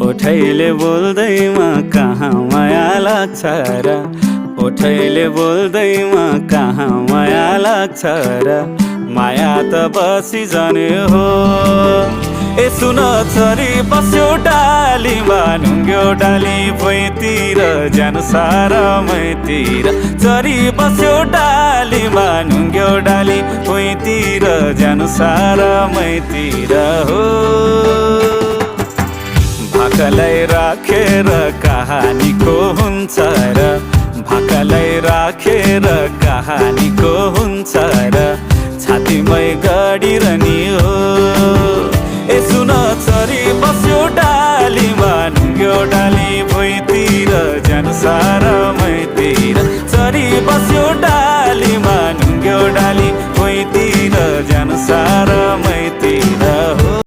ओठैले बोल्दैमा कहाँ माया लाग्छ र ओठैले बोल्दैमा कहाँ माया लाग्छ र माया त बसी जाने हो ए सुन छोरी बस्यो डालीमा नुङ्ग्यो डाली भुइँतिर जानु सारा मैतिर छोरी बस्यो डालीमा नुङ्ग्यो डाली भुइँतिर जानु सारा मैतिर हो भाकालाई राखेर कहानीको हुन्छ र भाकालाई राखेर कहानीको हुन्छ र छातीमै गाडिरहने हो